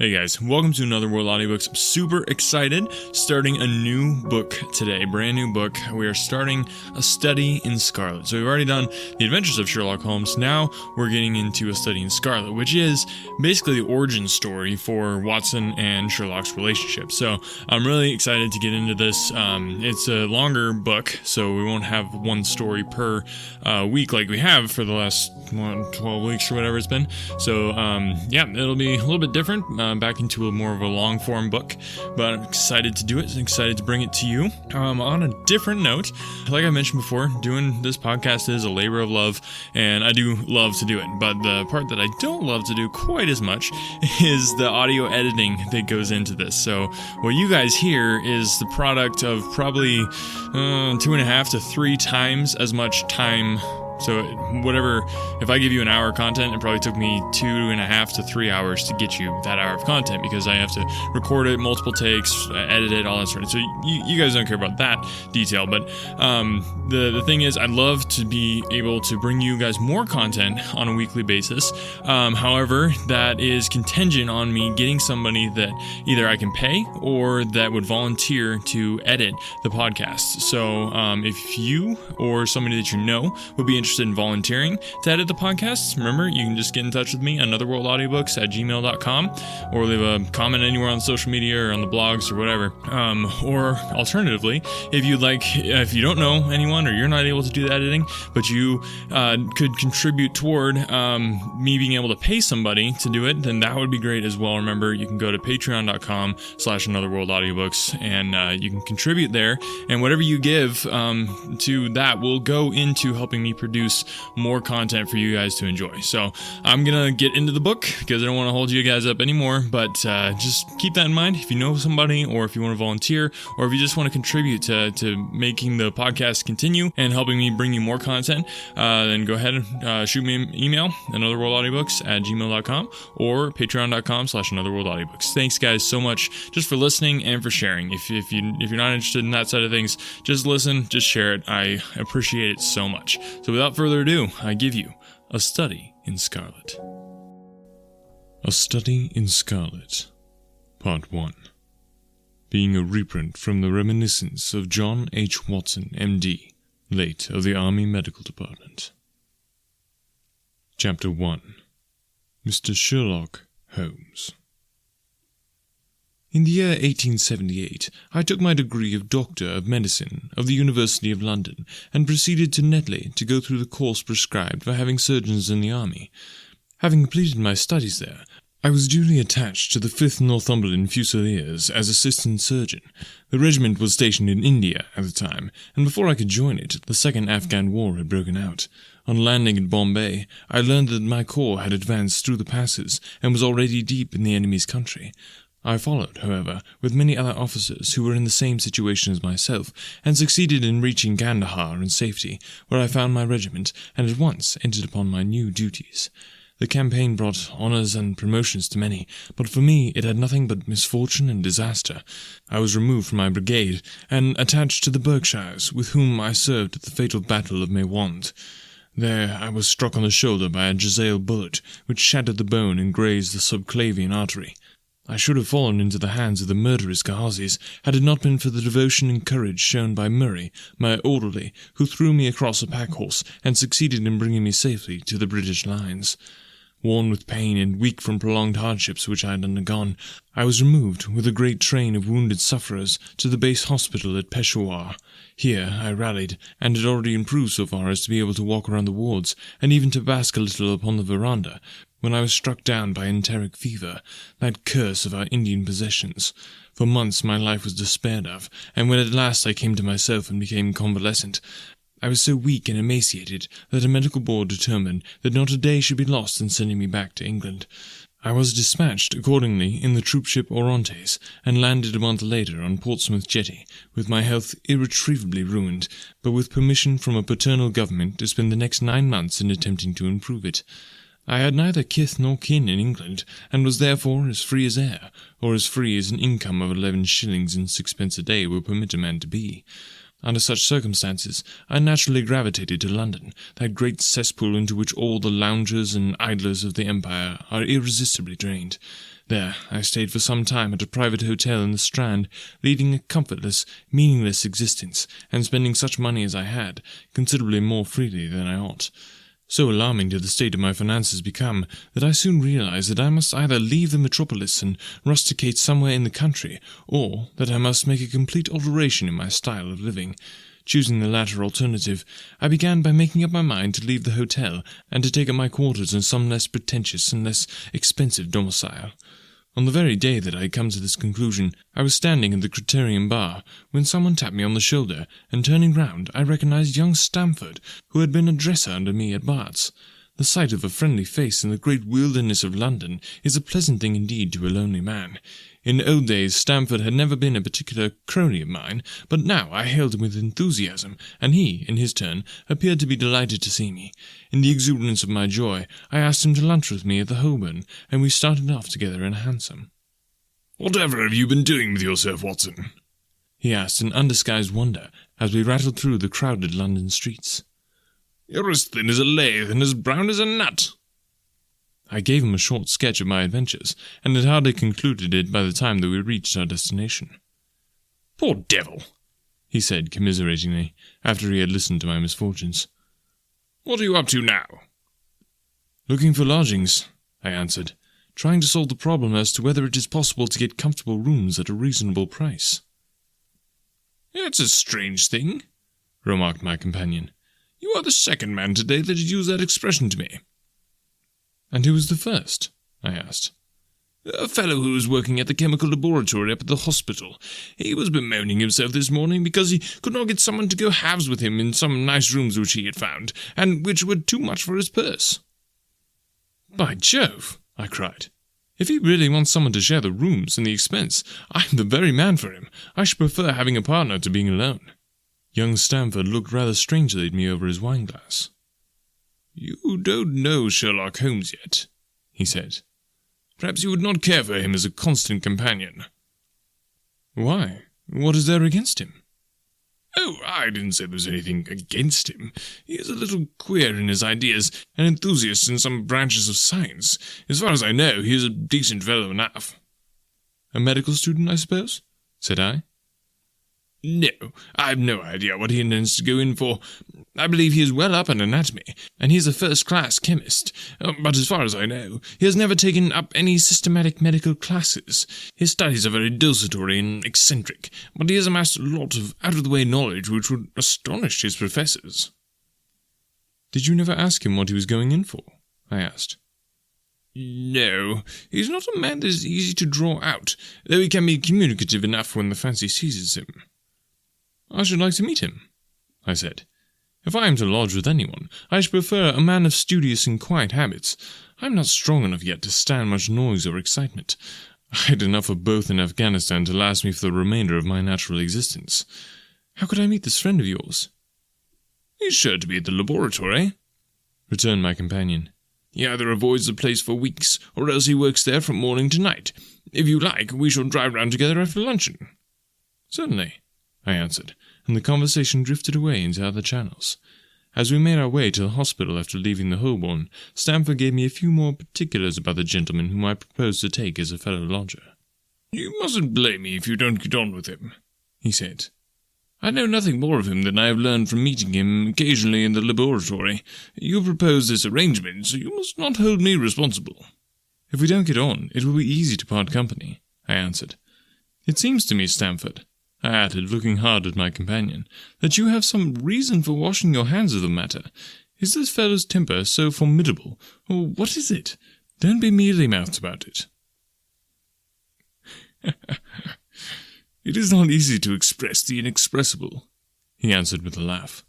Hey guys, welcome to Another World Audiobooks. I'm super excited, starting a new book today, brand new book. We are starting A Study in Scarlet. So we've already done The Adventures of Sherlock Holmes. Now we're getting into A Study in Scarlet, which is basically the origin story for Watson and Sherlock's relationship. So I'm really excited to get into this. It's a longer book, so we won't have one story per week like we have for the last 12 weeks or whatever it's been. So it'll be a little bit different. Back into more of a long-form book, but I'm excited to do it, excited to bring it to you. On a different note, like I mentioned before, doing this podcast is a labor of love, and I do love to do it, but the part that I don't love to do quite as much is the audio editing that goes into this. So what you guys hear is the product of probably 2.5 to 3 times as much time. So whatever, if I give you an hour of content, it probably took me 2.5 to 3 hours to get you that hour of content, because I have to record it, multiple takes, edit it, all that sort of. So you guys don't care about that detail, but the thing is, I'd love to be able to bring you guys more content on a weekly basis. However, that is contingent on me getting somebody that either I can pay or that would volunteer to edit the podcast. So if you or somebody that you know would be interested in volunteering to edit the podcast, remember, you can just get in touch with me, AnotherWorldAudiobooks@gmail.com, or leave a comment anywhere on social media or on the blogs or whatever. Or alternatively, if you don't know anyone or you're not able to do the editing, but you could contribute toward me being able to pay somebody to do it, then that would be great as well. Remember, you can go to patreon.com/AnotherWorldAudiobooks, and you can contribute there, and whatever you give to that will go into helping me produce more content for you guys to enjoy. So I'm gonna get into the book because I don't want to hold you guys up anymore, but just keep that in mind. If you know somebody, or if you want to volunteer, or if you just want to contribute to making the podcast continue and helping me bring you more content, then go ahead and shoot me an email, AnotherWorldAudiobooks@gmail.com, or patreon.com/AnotherWorldAudiobooks. Thanks guys so much just for listening and for sharing. If you're not interested in that side of things, just listen, just share it. I appreciate it so much. So without further ado, I give you A Study in Scarlet. A Study in Scarlet, Part 1. Being a reprint from the reminiscence of John H. Watson, M.D., late of the Army Medical Department. Chapter 1. Mr. Sherlock Holmes. In the year 1878, I took my degree of Doctor of Medicine of the University of London, and proceeded to Netley to go through the course prescribed for having surgeons in the army. Having completed my studies there, I was duly attached to the 5th Northumberland Fusiliers as assistant surgeon. The regiment was stationed in India at the time, and before I could join it, the Second Afghan War had broken out. On landing at Bombay, I learned that my corps had advanced through the passes and was already deep in the enemy's country. I followed, however, with many other officers who were in the same situation as myself, and succeeded in reaching Kandahar in safety, where I found my regiment, and at once entered upon my new duties. The campaign brought honours and promotions to many, but for me it had nothing but misfortune and disaster. I was removed from my brigade, and attached to the Berkshires, with whom I served at the fatal battle of Maiwand. There I was struck on the shoulder by a jezail bullet, which shattered the bone and grazed the subclavian artery. I should have fallen into the hands of the murderous Ghazis, had it not been for the devotion and courage shown by Murray, my orderly, who threw me across a pack-horse, and succeeded in bringing me safely to the British lines. Worn with pain and weak from prolonged hardships which I had undergone, I was removed with a great train of wounded sufferers to the base hospital at Peshawar. Here I rallied, and had already improved so far as to be able to walk around the wards, and even to bask a little upon the veranda, when I was struck down by enteric fever, that curse of our Indian possessions. For months my life was despaired of, and when at last I came to myself and became convalescent, I was so weak and emaciated that a medical board determined that not a day should be lost in sending me back to England. I was dispatched accordingly in the troopship Orontes, and landed a month later on Portsmouth jetty, with my health irretrievably ruined, but with permission from a paternal government to spend the next 9 months in attempting to improve it. I had neither kith nor kin in England, and was therefore as free as air, or as free as an income of 11 shillings and 6 a day will permit a man to be. Under such circumstances, I naturally gravitated to London, that great cesspool into which all the loungers and idlers of the empire are irresistibly drained. There, I stayed for some time at a private hotel in the Strand, leading a comfortless, meaningless existence, and spending such money as I had, considerably more freely than I ought. So alarming did the state of my finances become, that I soon realized that I must either leave the metropolis and rusticate somewhere in the country, or that I must make a complete alteration in my style of living. Choosing the latter alternative, I began by making up my mind to leave the hotel, and to take up my quarters in some less pretentious and less expensive domicile. On the very day that I had come to this conclusion, I was standing at the Criterion bar, when someone tapped me on the shoulder, and turning round, I recognized young Stamford, who had been a dresser under me at Bart's. The sight of a friendly face in the great wilderness of London is a pleasant thing indeed to a lonely man. In old days, Stamford had never been a particular crony of mine, but now I hailed him with enthusiasm, and he, in his turn, appeared to be delighted to see me. In the exuberance of my joy, I asked him to lunch with me at the Holborn, and we started off together in a hansom. "Whatever have you been doing with yourself, Watson?" he asked in undisguised wonder, as we rattled through the crowded London streets. "You're as thin as a lathe and as brown as a nut." I gave him a short sketch of my adventures, and had hardly concluded it by the time that we reached our destination. "Poor devil," he said commiseratingly, after he had listened to my misfortunes. "What are you up to now?" "Looking for lodgings," I answered, trying to solve the problem as to whether it is possible to get comfortable rooms at a reasonable price. "It's a strange thing," remarked my companion. "You are the second man today that has used that expression to me." "And who was the first?" I asked. "A fellow who was working at the chemical laboratory up at the hospital. He was bemoaning himself this morning because he could not get someone to go halves with him in some nice rooms which he had found, and which were too much for his purse." "By Jove!" I cried. "If he really wants someone to share the rooms and the expense, I am the very man for him. I should prefer having a partner to being alone." Young Stamford looked rather strangely at me over his wine-glass. "You don't know Sherlock Holmes yet," he said. "Perhaps you would not care for him as a constant companion." "Why? What is there against him?" "Oh, I didn't say there was anything against him. He is a little queer in his ideas, an enthusiast in some branches of science. As far as I know, he is a decent fellow enough." "A medical student, I suppose?" said I. "No, I've no idea what he intends to go in for. I believe he is well up in anatomy, and he is a first-class chemist. But as far as I know, he has never taken up any systematic medical classes. His studies are very desultory and eccentric, but he has amassed a lot of out-of-the-way knowledge which would astonish his professors." "Did you never ask him what he was going in for?" I asked. "No, he's not a man that is easy to draw out, though he can be communicative enough when the fancy seizes him." "I should like to meet him," I said. "If I am to lodge with anyone, I should prefer a man of studious and quiet habits. I am not strong enough yet to stand much noise or excitement. I had enough of both in Afghanistan to last me for the remainder of my natural existence. How could I meet this friend of yours?" "He's sure to be at the laboratory," returned my companion. "He either avoids the place for weeks, or else he works there from morning to night. If you like, we shall drive round together after luncheon." "Certainly," I answered, and the conversation drifted away into other channels. As we made our way to the hospital after leaving the Holborn, Stamford gave me a few more particulars about the gentleman whom I proposed to take as a fellow lodger. "You mustn't blame me if you don't get on with him," he said. "I know nothing more of him than I have learned from meeting him occasionally in the laboratory. You proposed this arrangement, so you must not hold me responsible." "If we don't get on, it will be easy to part company," I answered. "It seems to me, Stamford," I added, looking hard at my companion, "that you have some reason for washing your hands of the matter. Is this fellow's temper so formidable, or what is it? Don't be mealy-mouthed about it." "It is not easy to express the inexpressible," he answered with a laugh.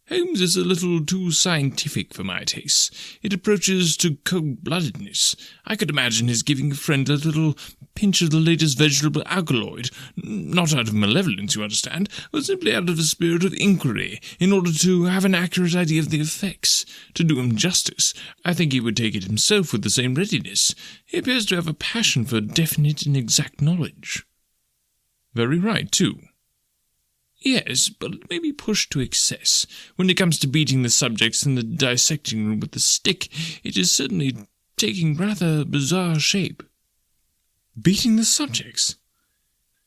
"Holmes is a little too scientific for my taste. It approaches to cold-bloodedness. I could imagine his giving a friend a little pinch of the latest vegetable alkaloid, not out of malevolence, you understand, but simply out of a spirit of inquiry, in order to have an accurate idea of the effects. To do him justice, I think he would take it himself with the same readiness. He appears to have a passion for definite and exact knowledge." "Very right, too." "Yes, but it may be pushed to excess. When it comes to beating the subjects in the dissecting room with the stick, it is certainly taking rather bizarre shape." Beating the subjects?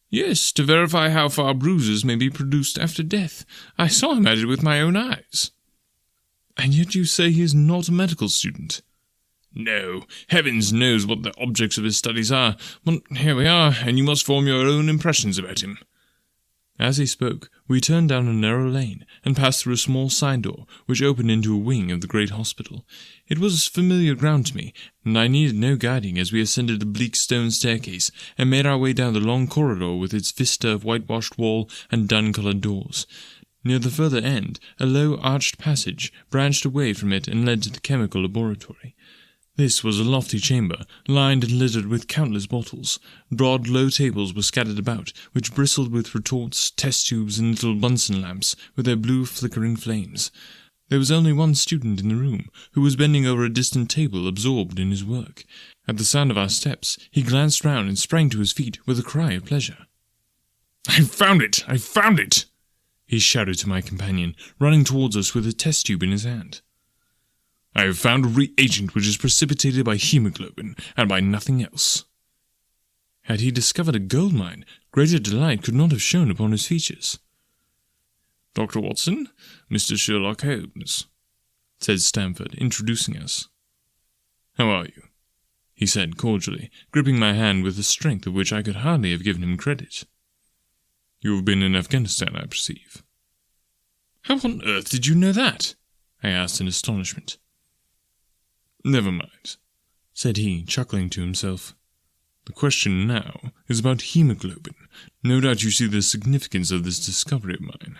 Yes, to verify how far bruises may be produced after death. I saw him at it with my own eyes. And yet you say he is not a medical student? No, heavens knows what the objects of his studies are, but here we are, and you must form your own impressions about him. As he spoke, we turned down a narrow lane, and passed through a small side door, which opened into a wing of the great hospital. It was familiar ground to me, and I needed no guiding as we ascended the bleak stone staircase, and made our way down the long corridor with its vista of whitewashed wall and dun-coloured doors. Near the further end, a low arched passage branched away from it and led to the chemical laboratory. This was a lofty chamber, lined and littered with countless bottles. Broad, low tables were scattered about, which bristled with retorts, test tubes, and little Bunsen lamps, with their blue flickering flames. There was only one student in the room, who was bending over a distant table, absorbed in his work. At the sound of our steps, he glanced round and sprang to his feet with a cry of pleasure. "I found it! I found it!" he shouted to my companion, running towards us with a test tube in his hand. "I have found a reagent which is precipitated by hemoglobin, and by nothing else." Had he discovered a gold mine, greater delight could not have shone upon his features. "Dr. Watson, Mr. Sherlock Holmes," said Stamford, introducing us. "How are you?" he said cordially, gripping my hand with a strength of which I could hardly have given him credit. "You have been in Afghanistan, I perceive." "How on earth did you know that?" I asked in astonishment. "Never mind," said he, chuckling to himself. "The question now is about hemoglobin. No doubt you see the significance of this discovery of mine."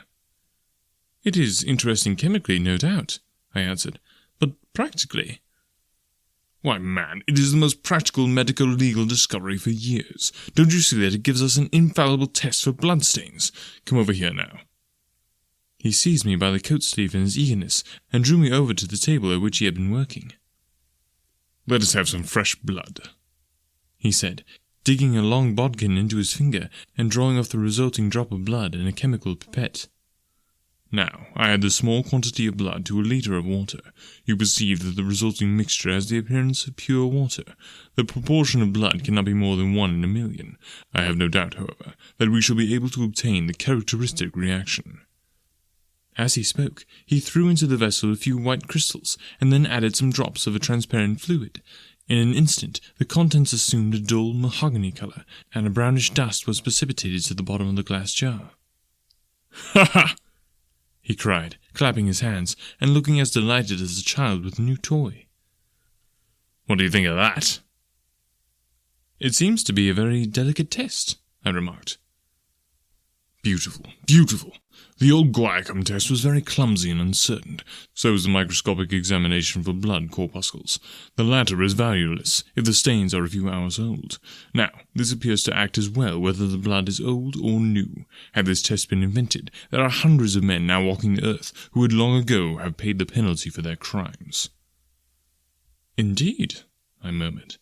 "It is interesting chemically, no doubt," I answered, "but practically—" "Why, man, it is the most practical medico-legal discovery for years. Don't you see that it gives us an infallible test for bloodstains? Come over here now." He seized me by the coat sleeve in his eagerness, and drew me over to the table at which he had been working. "Let us have some fresh blood," he said, digging a long bodkin into his finger, and drawing off the resulting drop of blood in a chemical pipette. Now, I add this small quantity of blood to a litre of water. You perceive that the resulting mixture has the appearance of pure water. The proportion of blood cannot be more than 1 in a million. I have no doubt, however, that we shall be able to obtain the characteristic reaction." As he spoke, he threw into the vessel a few white crystals, and then added some drops of a transparent fluid. In an instant, the contents assumed a dull mahogany colour, and a brownish dust was precipitated to the bottom of the glass jar. "Ha ha!" he cried, clapping his hands, and looking as delighted as a child with a new toy. "What do you think of that?" "It seems to be a very delicate test," I remarked. "Beautiful, beautiful. The old guaiacum test was very clumsy and uncertain. So is the microscopic examination for blood corpuscles. The latter is valueless if the stains are a few hours old. Now, this appears to act as well whether the blood is old or new. Had this test been invented, there are hundreds of men now walking the earth who would long ago have paid the penalty for their crimes." "Indeed," I murmured.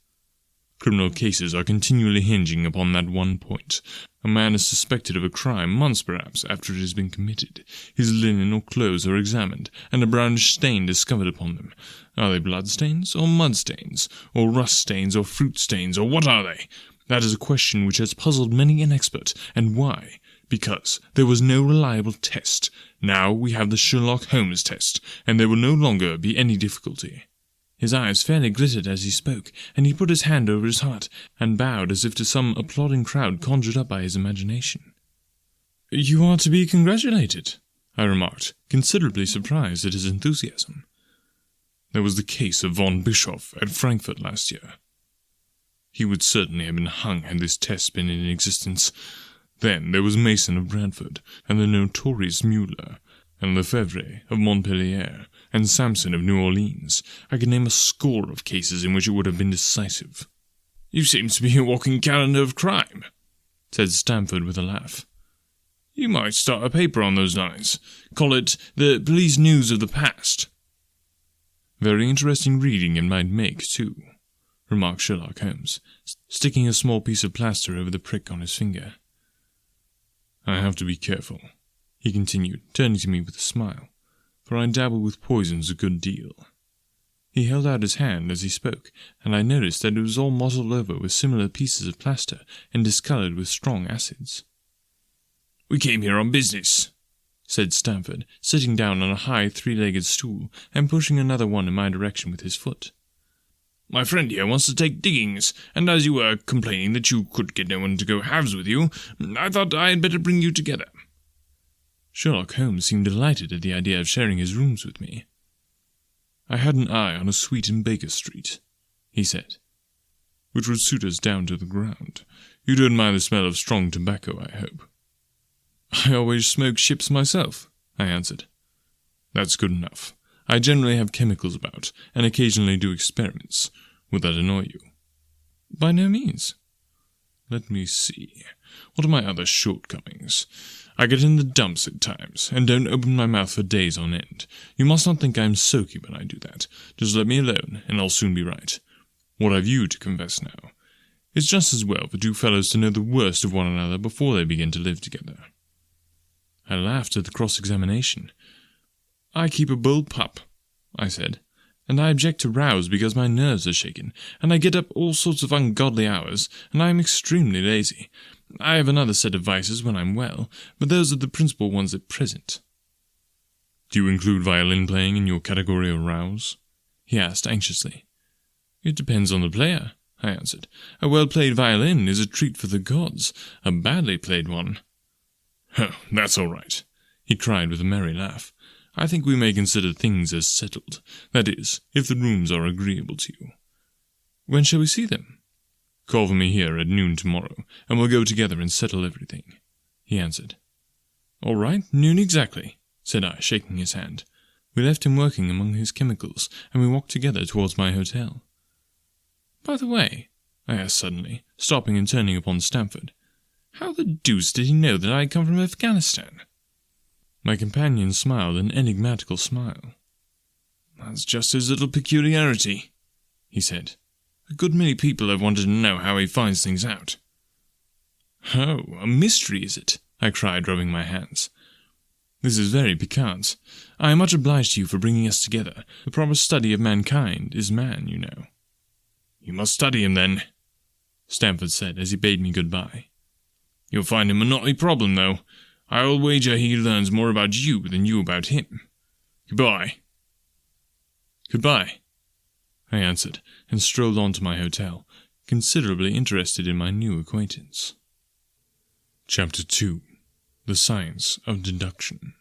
"Criminal cases are continually hinging upon that one point. A man is suspected of a crime months, perhaps, after it has been committed. His linen or clothes are examined, and a brownish stain discovered upon them. Are they blood stains, or mud stains, or rust stains, or fruit stains, or what are they? That is a question which has puzzled many an expert. And why? Because there was no reliable test. Now we have the Sherlock Holmes test, and there will no longer be any difficulty." His eyes fairly glittered as he spoke, and he put his hand over his heart, and bowed as if to some applauding crowd conjured up by his imagination. "You are to be congratulated," I remarked, considerably surprised at his enthusiasm. "There was the case of von Bischoff at Frankfurt last year. He would certainly have been hung had this test been in existence. Then there was Mason of Bradford, and the notorious Mueller, and Lefebvre of Montpellier, and Samson of New Orleans. I could name a score of cases in which it would have been decisive." "You seem to be a walking calendar of crime," said Stamford with a laugh. "You might start a paper on those lines. Call it the Police News of the Past." "Very interesting reading it might make, too," remarked Sherlock Holmes, sticking a small piece of plaster over the prick on his finger. "I have to be careful," he continued, turning to me with a smile, "for I dabble with poisons a good deal." He held out his hand as he spoke, and I noticed that it was all mottled over with similar pieces of plaster and discoloured with strong acids. "We came here on business," said Stamford, sitting down on a high three-legged stool and pushing another one in my direction with his foot. "My friend here wants to take diggings, and as you were complaining that you could get no one to go halves with you, I thought I had better bring you together." Sherlock Holmes seemed delighted at the idea of sharing his rooms with me. "I had an eye on a suite in Baker Street," he said, "which would suit us down to the ground. You don't mind the smell of strong tobacco, I hope." "I always smoke ships myself," I answered. "That's good enough. I generally have chemicals about, and occasionally do experiments. Would that annoy you?" "By no means." "Let me see. What are my other shortcomings? I get in the dumps at times, and don't open my mouth for days on end. You must not think I'm soaky when I do that. Just let me alone, and I'll soon be right. What have you to confess now? It's just as well for two fellows to know the worst of one another before they begin to live together." I laughed at the cross-examination. "I keep a bold pup," I said, "and I object to rows because my nerves are shaken, and I get up all sorts of ungodly hours, and I am extremely lazy. I have another set of vices when I'm well, but those are the principal ones at present." "Do you include violin playing in your category of rows?" he asked anxiously. "It depends on the player," I answered. "A well-played violin is a treat for the gods, a badly played one—" "Oh, that's all right," he cried with a merry laugh. "I think we may consider things as settled. That is, if the rooms are agreeable to you." "When shall we see them?" "Call for me here at noon tomorrow, and we'll go together and settle everything," he answered. "All right, noon exactly," said I, shaking his hand. We left him working among his chemicals, and we walked together towards my hotel. "By the way," I asked suddenly, stopping and turning upon Stamford, "how the deuce did he know that I had come from Afghanistan?" My companion smiled an enigmatical smile. "That's just his little peculiarity," he said. "A good many people have wanted to know how he finds things out." "Oh, a mystery, is it?" I cried, rubbing my hands. "This is very piquant. I am much obliged to you for bringing us together. The proper study of mankind is man, you know." "You must study him, then," Stamford said as he bade me good-bye. "You'll find him a knotty problem, though. I'll wager he learns more about you than you about him. Goodbye." "Goodbye," I answered, and strolled on to my hotel, considerably interested in my new acquaintance. Chapter 2. The Science of Deduction.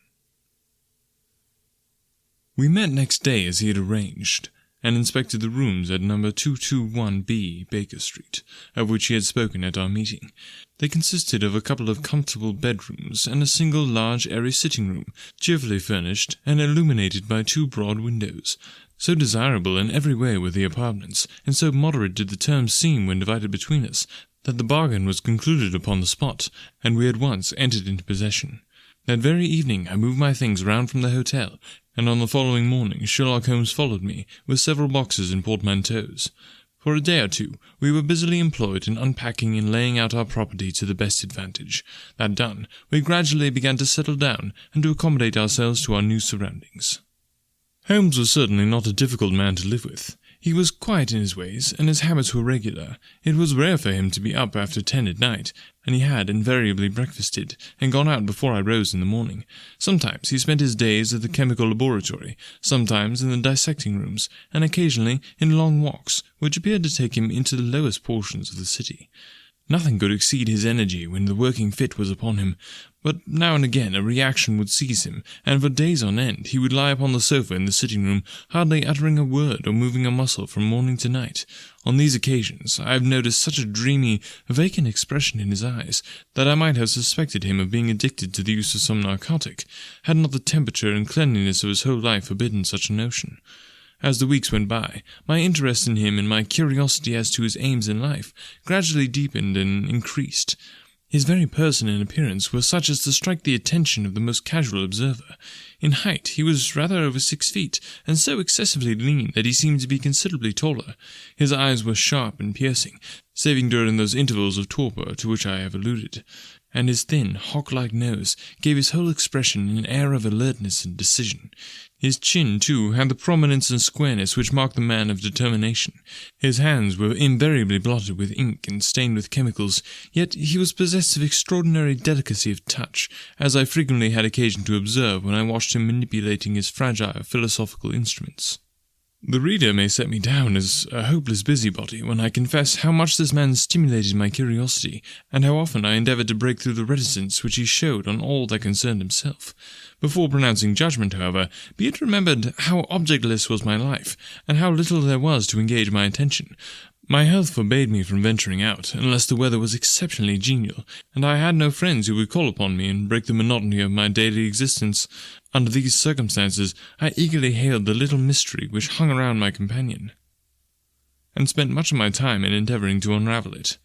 We met next day as he had arranged, and inspected the rooms at number 221B Baker Street, of which he had spoken at our meeting. They consisted of a couple of comfortable bedrooms and a single large airy sitting room, cheerfully furnished and illuminated by two broad windows. So desirable in every way were the apartments, and so moderate did the terms seem when divided between us, that the bargain was concluded upon the spot, and we at once entered into possession. That very evening I moved my things round from the hotel, and on the following morning Sherlock Holmes followed me, with several boxes and portmanteaus. For a day or two we were busily employed in unpacking and laying out our property to the best advantage. That done, we gradually began to settle down, and to accommodate ourselves to our new surroundings. Holmes was certainly not a difficult man to live with. He was quiet in his ways, and his habits were regular. It was rare for him to be up after 10 at night, and he had invariably breakfasted, and gone out before I rose in the morning. Sometimes he spent his days at the chemical laboratory, sometimes in the dissecting rooms, and occasionally in long walks, which appeared to take him into the lowest portions of the city. Nothing could exceed his energy when the working fit was upon him, but now and again a reaction would seize him, and for days on end he would lie upon the sofa in the sitting-room, hardly uttering a word or moving a muscle from morning to night. On these occasions I have noticed such a dreamy, vacant expression in his eyes, that I might have suspected him of being addicted to the use of some narcotic, had not the temperature and cleanliness of his whole life forbidden such a notion. As the weeks went by, my interest in him and my curiosity as to his aims in life gradually deepened and increased. His very person and appearance were such as to strike the attention of the most casual observer. In height he was rather over 6 feet, and so excessively lean that he seemed to be considerably taller. His eyes were sharp and piercing, saving during those intervals of torpor to which I have alluded, and his thin, hawk-like nose gave his whole expression an air of alertness and decision. His chin, too, had the prominence and squareness which mark the man of determination. His hands were invariably blotted with ink and stained with chemicals, yet he was possessed of extraordinary delicacy of touch, as I frequently had occasion to observe when I watched him manipulating his fragile philosophical instruments. The reader may set me down as a hopeless busybody when I confess how much this man stimulated my curiosity, and how often I endeavoured to break through the reticence which he showed on all that concerned himself. Before pronouncing judgment, however, be it remembered how objectless was my life, and how little there was to engage my attention. My health forbade me from venturing out, unless the weather was exceptionally genial, and I had no friends who would call upon me and break the monotony of my daily existence. Under these circumstances, I eagerly hailed the little mystery which hung around my companion, and spent much of my time in endeavouring to unravel it.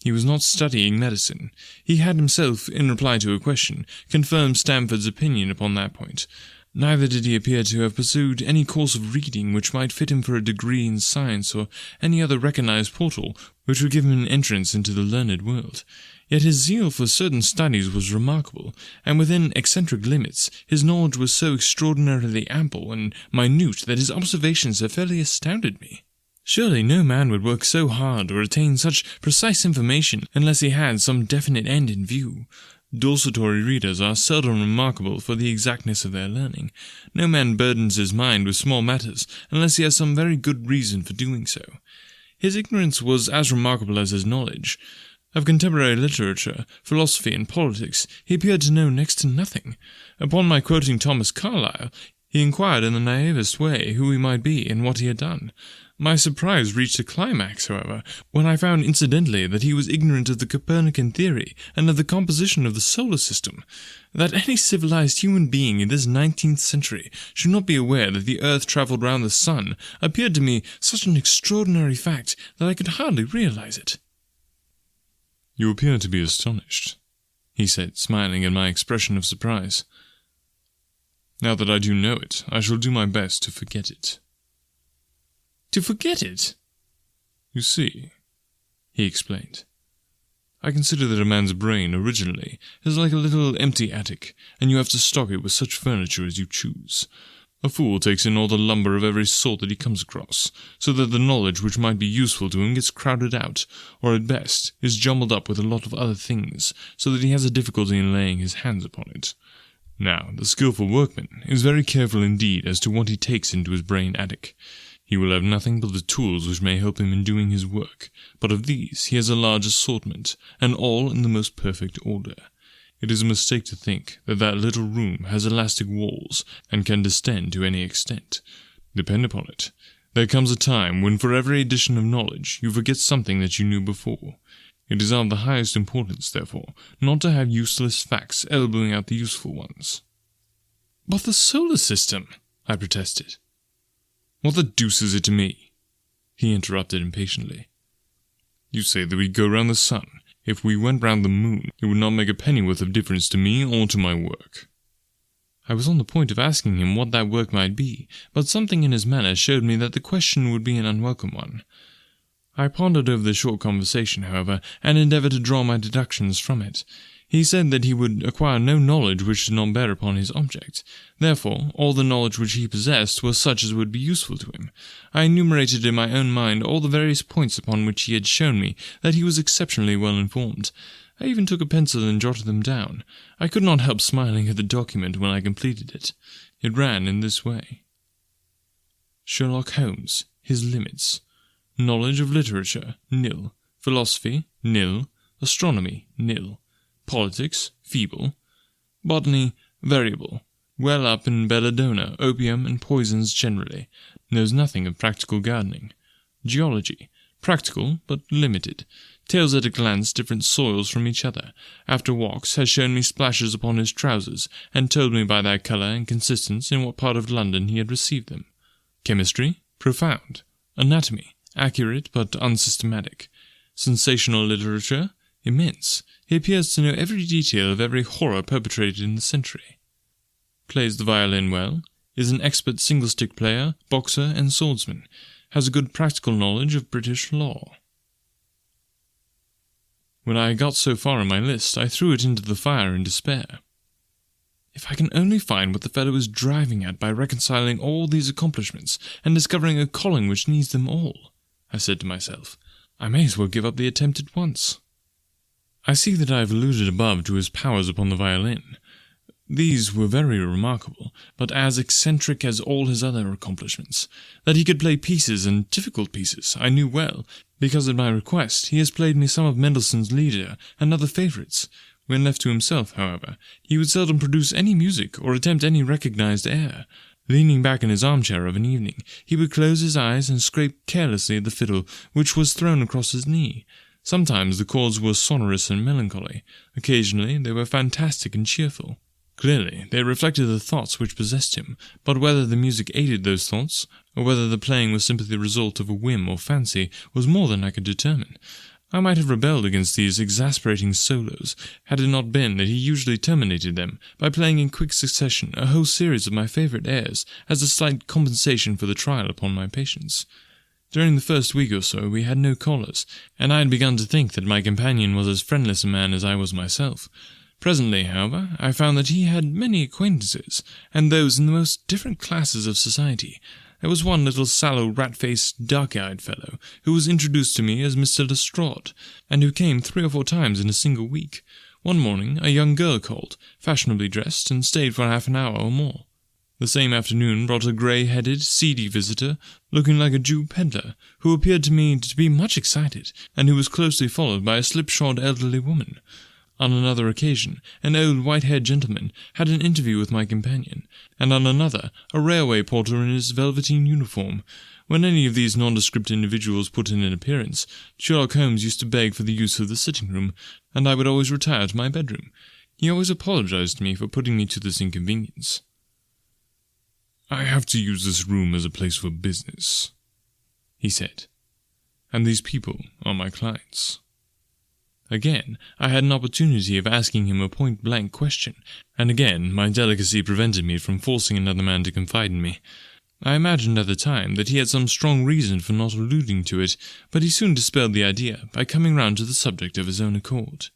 He was not studying medicine. He had himself, in reply to a question, confirmed Stamford's opinion upon that point. Neither did he appear to have pursued any course of reading which might fit him for a degree in science or any other recognized portal which would give him an entrance into the learned world. Yet his zeal for certain studies was remarkable, and within eccentric limits his knowledge was so extraordinarily ample and minute that his observations have fairly astounded me. Surely no man would work so hard or attain such precise information unless he had some definite end in view. Desultory readers are seldom remarkable for the exactness of their learning. No man burdens his mind with small matters unless he has some very good reason for doing so. His ignorance was as remarkable as his knowledge. Of contemporary literature, philosophy, and politics he appeared to know next to nothing. Upon my quoting Thomas Carlyle, he inquired in the naivest way who he might be and what he had done. My surprise reached a climax, however, when I found incidentally that he was ignorant of the Copernican theory and of the composition of the solar system. That any civilized human being in this 19th century should not be aware that the earth travelled round the sun appeared to me such an extraordinary fact that I could hardly realize it. "You appear to be astonished," he said, smiling at my expression of surprise. "Now that I do know it, I shall do my best to forget it." "To forget it?" "You see," he explained, "I consider that a man's brain originally is like a little empty attic, and you have to stock it with such furniture as you choose. A fool takes in all the lumber of every sort that he comes across, so that the knowledge which might be useful to him gets crowded out, or at best is jumbled up with a lot of other things, so that he has a difficulty in laying his hands upon it. Now, the skilful workman is very careful indeed as to what he takes into his brain attic. He will have nothing but the tools which may help him in doing his work, but of these he has a large assortment, and all in the most perfect order. It is a mistake to think that that little room has elastic walls, and can distend to any extent. Depend upon it, there comes a time when for every addition of knowledge you forget something that you knew before. It is of the highest importance, therefore, not to have useless facts elbowing out the useful ones." "But the solar system," I protested. "What the deuce is it to me?" he interrupted impatiently. "You say that we go round the sun. If we went round the moon, it would not make a pennyworth of difference to me or to my work." I was on the point of asking him what that work might be, but something in his manner showed me that the question would be an unwelcome one. I pondered over the short conversation, however, and endeavoured to draw my deductions from it. He said that he would acquire no knowledge which did not bear upon his object. Therefore, all the knowledge which he possessed was such as would be useful to him. I enumerated in my own mind all the various points upon which he had shown me that he was exceptionally well informed. I even took a pencil and jotted them down. I could not help smiling at the document when I completed it. It ran in this way: Sherlock Holmes, his limits. Knowledge of literature, nil. Philosophy, nil. Astronomy, nil. Politics, feeble. Botany, variable. Well up in belladonna, opium, and poisons generally. Knows nothing of practical gardening. Geology, practical, but limited. Tells at a glance different soils from each other. After walks, has shown me splashes upon his trousers, and told me by their colour and consistence in what part of London he had received them. Chemistry, profound. Anatomy, accurate but unsystematic. Sensational literature, immense. He appears to know every detail of every horror perpetrated in the century. Plays the violin well. Is an expert single-stick player, boxer, and swordsman. Has a good practical knowledge of British law. When I got so far in my list, I threw it into the fire in despair. If I can only find what the fellow is driving at by reconciling all these accomplishments and discovering a calling which needs them all, I said to myself, I may as well give up the attempt at once. I see that I have alluded above to his powers upon the violin. These were very remarkable, but as eccentric as all his other accomplishments. That he could play pieces, and difficult pieces, I knew well, because at my request he has played me some of Mendelssohn's Lieder and other favourites. When left to himself, however, he would seldom produce any music or attempt any recognized air. Leaning back in his armchair of an evening, he would close his eyes and scrape carelessly at the fiddle which was thrown across his knee. Sometimes the chords were sonorous and melancholy. Occasionally they were fantastic and cheerful. Clearly, they reflected the thoughts which possessed him, but whether the music aided those thoughts, or whether the playing was simply the result of a whim or fancy, was more than I could determine. I might have rebelled against these exasperating solos, had it not been that he usually terminated them by playing in quick succession a whole series of my favourite airs as a slight compensation for the trial upon my patience. During the first week or so we had no callers, and I had begun to think that my companion was as friendless a man as I was myself. Presently, however, I found that he had many acquaintances, and those in the most different classes of society. There was one little sallow, rat-faced, dark-eyed fellow, who was introduced to me as Mr. Lestrade, and who came 3 or 4 times in a single week. One morning a young girl called, fashionably dressed, and stayed for half an hour or more. The same afternoon brought a grey-headed, seedy visitor, looking like a Jew pedlar, who appeared to me to be much excited, and who was closely followed by a slipshod elderly woman. On another occasion, an old white-haired gentleman had an interview with my companion, and on another, a railway porter in his velveteen uniform. When any of these nondescript individuals put in an appearance, Sherlock Holmes used to beg for the use of the sitting-room, and I would always retire to my bedroom. He always apologized to me for putting me to this inconvenience. "I have to use this room as a place for business," he said, "and these people are my clients." Again, I had an opportunity of asking him a point-blank question, and again my delicacy prevented me from forcing another man to confide in me. I imagined at the time that he had some strong reason for not alluding to it, but he soon dispelled the idea by coming round to the subject of his own accord.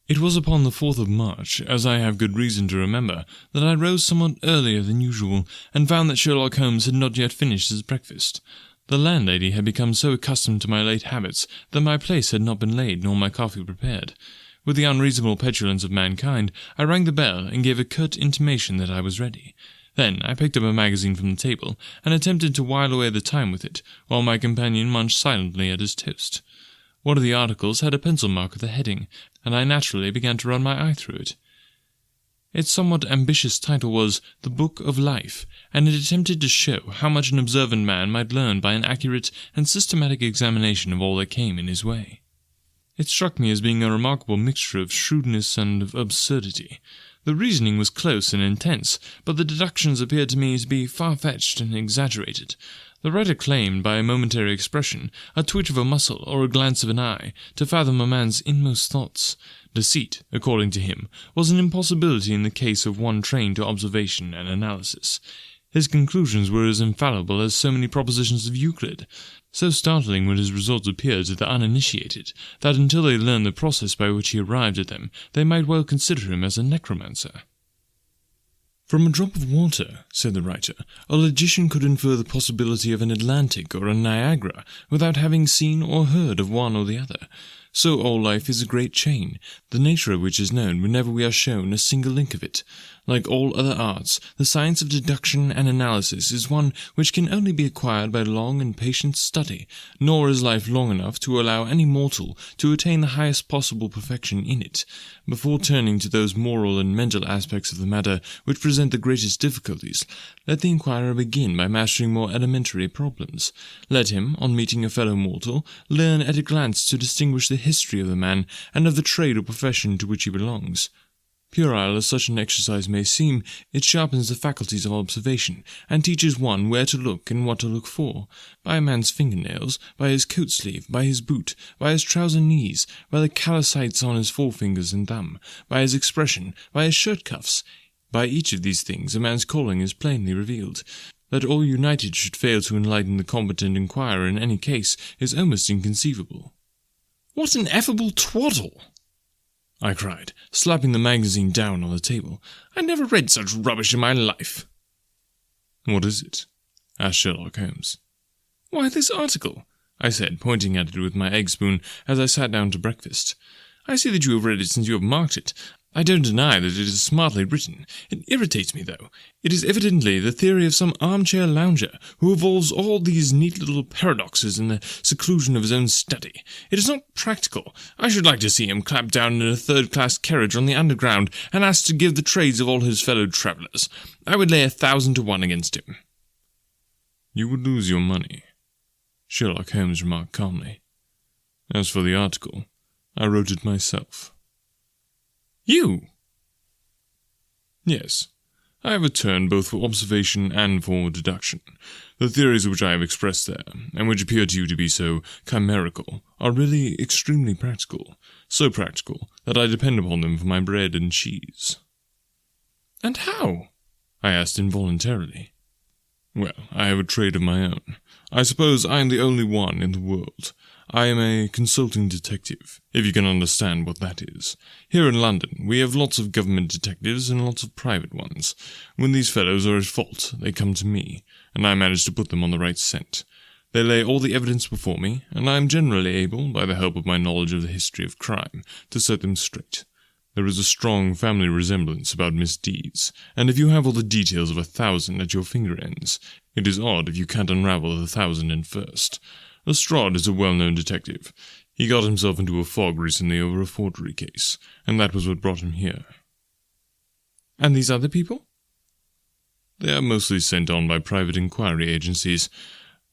It was upon the 4th of March, as I have good reason to remember, that I rose somewhat earlier than usual, and found that Sherlock Holmes had not yet finished his breakfast. The landlady had become so accustomed to my late habits that my place had not been laid nor my coffee prepared. With the unreasonable petulance of mankind, I rang the bell and gave a curt intimation that I was ready. Then I picked up a magazine from the table and attempted to while away the time with it, while my companion munched silently at his toast. One of the articles had a pencil mark with a heading, and I naturally began to run my eye through it. Its somewhat ambitious title was The Book of Life, and it attempted to show how much an observant man might learn by an accurate and systematic examination of all that came in his way. It struck me as being a remarkable mixture of shrewdness and of absurdity. The reasoning was close and intense, but the deductions appeared to me to be far-fetched and exaggerated. The writer claimed, by a momentary expression, a twitch of a muscle or a glance of an eye, to fathom a man's inmost thoughts. Deceit, according to him, was an impossibility in the case of one trained to observation and analysis. His conclusions were as infallible as so many propositions of Euclid. So startling would his results appear to the uninitiated, that until they learned the process by which he arrived at them, they might well consider him as a necromancer. "From a drop of water," said the writer, "a logician could infer the possibility of an Atlantic or a Niagara without having seen or heard of one or the other. So all life is a great chain, the nature of which is known whenever we are shown a single link of it. Like all other arts, the science of deduction and analysis is one which can only be acquired by long and patient study, nor is life long enough to allow any mortal to attain the highest possible perfection in it. Before turning to those moral and mental aspects of the matter which present the greatest difficulties, let the inquirer begin by mastering more elementary problems. Let him, on meeting a fellow mortal, learn at a glance to distinguish the history of the man and of the trade or profession to which he belongs. Puerile as such an exercise may seem, it sharpens the faculties of observation, and teaches one where to look and what to look for. By a man's fingernails, by his coat sleeve, by his boot, by his trouser knees, by the calicites on his forefingers and thumb, by his expression, by his shirt cuffs. By each of these things a man's calling is plainly revealed. That all united should fail to enlighten the competent inquirer in any case is almost inconceivable. What an effable twaddle!" I cried, slapping the magazine down on the table. "I never read such rubbish in my life." "What is it?" asked Sherlock Holmes. "Why, this article," I said, pointing at it with my egg spoon as I sat down to breakfast. "I see that you have read it since you have marked it. I don't deny that it is smartly written. It irritates me, though. It is evidently the theory of some armchair lounger who evolves all these neat little paradoxes in the seclusion of his own study. It is not practical. I should like to see him clapped down in a third-class carriage on the Underground and asked to give the trades of all his fellow travellers. I would lay 1,000 to 1 against him." "You would lose your money," Sherlock Holmes remarked calmly. "As for the article, I wrote it myself." "You?" "Yes. I have a turn both for observation and for deduction. The theories which I have expressed there, and which appear to you to be so chimerical, are really extremely practical, so practical that I depend upon them for my bread and cheese." "And how?" I asked involuntarily. "Well, I have a trade of my own. I suppose I am the only one in the world. I am a consulting detective, if you can understand what that is. Here in London, we have lots of government detectives and lots of private ones. When these fellows are at fault, they come to me, and I manage to put them on the right scent. They lay all the evidence before me, and I am generally able, by the help of my knowledge of the history of crime, to set them straight. There is a strong family resemblance about misdeeds, and if you have all the details of 1,000 at your finger ends, it is odd if you can't unravel the 1,000th first. Lestrade is a well-known detective. He got himself into a fog recently over a forgery case, and that was what brought him here." "And these other people?" "They are mostly sent on by private inquiry agencies.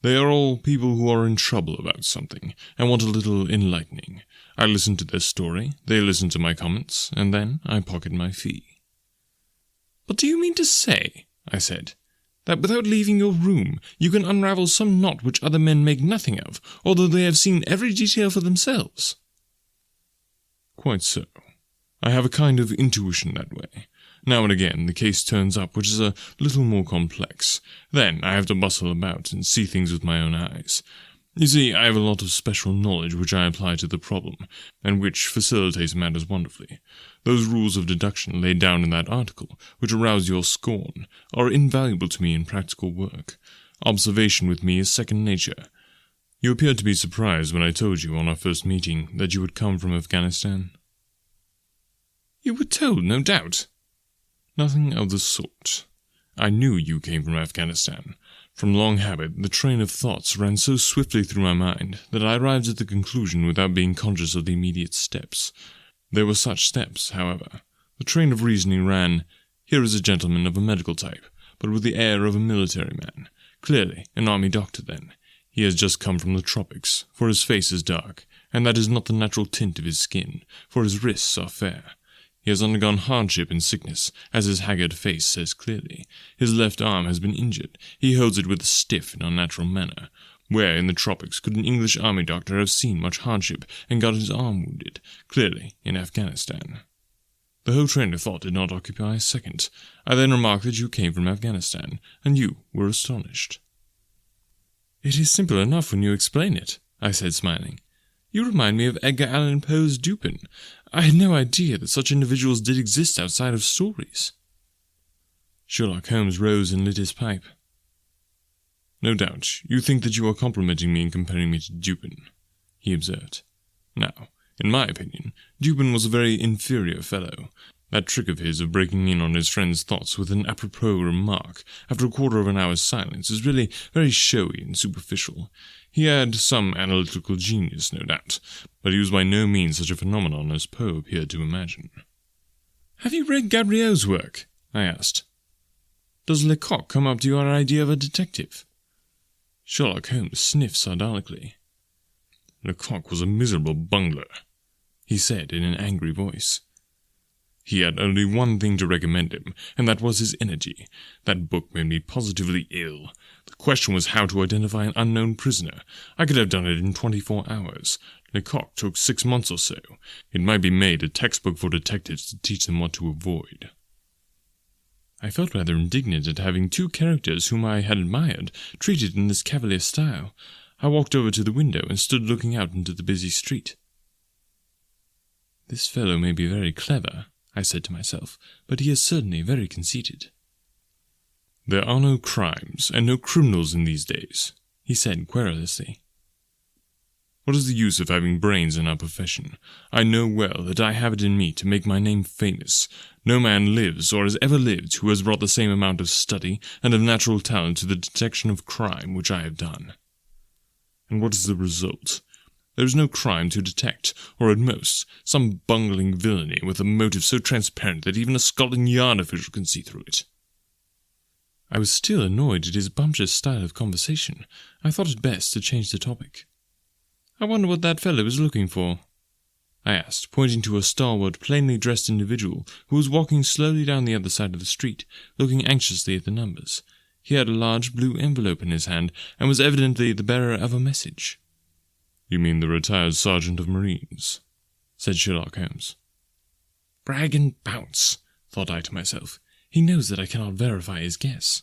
They are all people who are in trouble about something, and want a little enlightening. I listen to their story, they listen to my comments, and then I pocket my fee." "But do you mean to say," I said, "that without leaving your room, you can unravel some knot which other men make nothing of, although they have seen every detail for themselves?" "Quite so. I have a kind of intuition that way. Now and again the case turns up which is a little more complex. Then I have to bustle about and see things with my own eyes. You see, I have a lot of special knowledge which I apply to the problem, and which facilitates matters wonderfully. Those rules of deduction laid down in that article, which arouse your scorn, are invaluable to me in practical work. Observation with me is second nature. You appeared to be surprised when I told you on our first meeting that you had come from Afghanistan." "You were told, no doubt." "Nothing of the sort. I knew you came from Afghanistan. From long habit, the train of thoughts ran so swiftly through my mind that I arrived at the conclusion without being conscious of the immediate steps. There were such steps, however. The train of reasoning ran, 'Here is a gentleman of a medical type, but with the air of a military man. Clearly an army doctor, then. He has just come from the tropics, for his face is dark, and that is not the natural tint of his skin, for his wrists are fair. He has undergone hardship and sickness, as his haggard face says clearly. His left arm has been injured. He holds it with a stiff and unnatural manner. Where in the tropics could an English army doctor have seen much hardship and got his arm wounded? Clearly in Afghanistan." The whole train of thought did not occupy a second. I then remarked that you came from Afghanistan, and you were astonished. "It is simple enough when you explain it," I said, smiling. "You remind me of Edgar Allan Poe's Dupin. I had no idea that such individuals did exist outside of stories." Sherlock Holmes rose and lit his pipe. "No doubt you think that you are complimenting me in comparing me to Dupin," he observed. "Now, in my opinion, Dupin was a very inferior fellow. That trick of his of breaking in on his friend's thoughts with an apropos remark after a quarter of an hour's silence is really very showy and superficial. He had some analytical genius, no doubt, but he was by no means such a phenomenon as Poe appeared to imagine." "Have you read Gaboriau's work?" I asked. "Does Lecoq come up to your idea of a detective?" Sherlock Holmes sniffed sardonically. "Lecoq was a miserable bungler," he said in an angry voice. "He had only one thing to recommend him, and that was his energy. That book made me positively ill. The question was how to identify an unknown prisoner. I could have done it in 24 hours. Lecoq took 6 months or so. It might be made a textbook for detectives to teach them what to avoid." I felt rather indignant at having 2 characters whom I had admired treated in this cavalier style. I walked over to the window and stood looking out into the busy street. This fellow may be very clever, I said to myself, but he is certainly very conceited. There are no crimes and no criminals in these days, he said querulously. What is the use of having brains in our profession? I know well that I have it in me to make my name famous. No man lives or has ever lived who has brought the same amount of study and of natural talent to the detection of crime which I have done. And what is the result? There is no crime to detect, or at most, some bungling villainy with a motive so transparent that even a Scotland Yard official can see through it. I was still annoyed at his bumptious style of conversation. I thought it best to change the topic. I wonder what that fellow is looking for, I asked, pointing to a stalwart, plainly dressed individual who was walking slowly down the other side of the street, looking anxiously at the numbers. He had a large blue envelope in his hand, and was evidently the bearer of a message. You mean the retired Sergeant of Marines, said Sherlock Holmes. Brag and bounce, thought I to myself. He knows that I cannot verify his guess.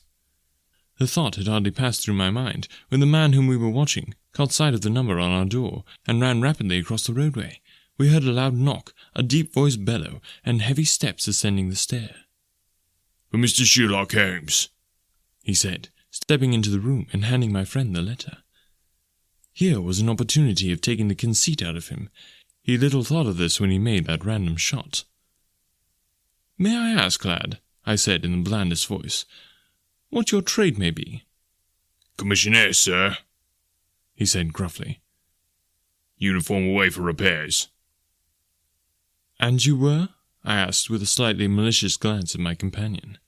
The thought had hardly passed through my mind when the man whom we were watching caught sight of the number on our door and ran rapidly across the roadway. We heard a loud knock, a deep-voiced bellow, and heavy steps ascending the stair. For Mr. Sherlock Holmes, he said, stepping into the room and handing my friend the letter. Here was an opportunity of taking the conceit out of him. He little thought of this when he made that random shot. May I ask, lad, I said in the blandest voice, what your trade may be? Commissionaire, sir, he said gruffly. Uniform away for repairs. And you were? I asked with a slightly malicious glance at my companion.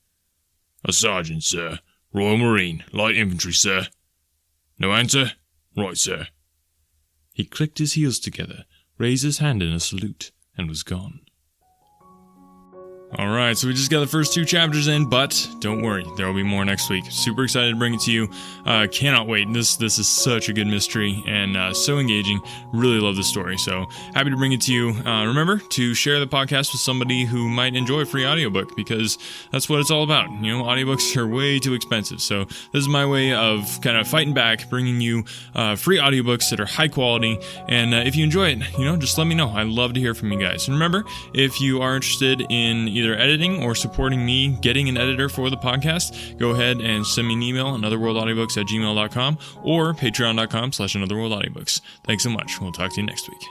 A sergeant, sir. Royal Marine, Light Infantry, sir. No answer? Right, sir. He clicked his heels together, raised his hand in a salute, and was gone. Alright, so we just got the first 2 chapters in, but don't worry, there will be more next week. Super excited to bring it to you. Cannot wait. This is such a good mystery and so engaging. Really love the story, so happy to bring it to you. Remember to share the podcast with somebody who might enjoy a free audiobook, because that's what it's all about. You know, audiobooks are way too expensive, so this is my way of kind of fighting back, bringing you free audiobooks that are high quality, and if you enjoy it, you know, just let me know. I love to hear from you guys. And remember, if you are interested in either editing or supporting me getting an editor for the podcast, go ahead and send me an email, AnotherWorldAudiobooks@gmail.com or patreon.com/AnotherWorldAudiobooks. Thanks so much. We'll talk to you next week.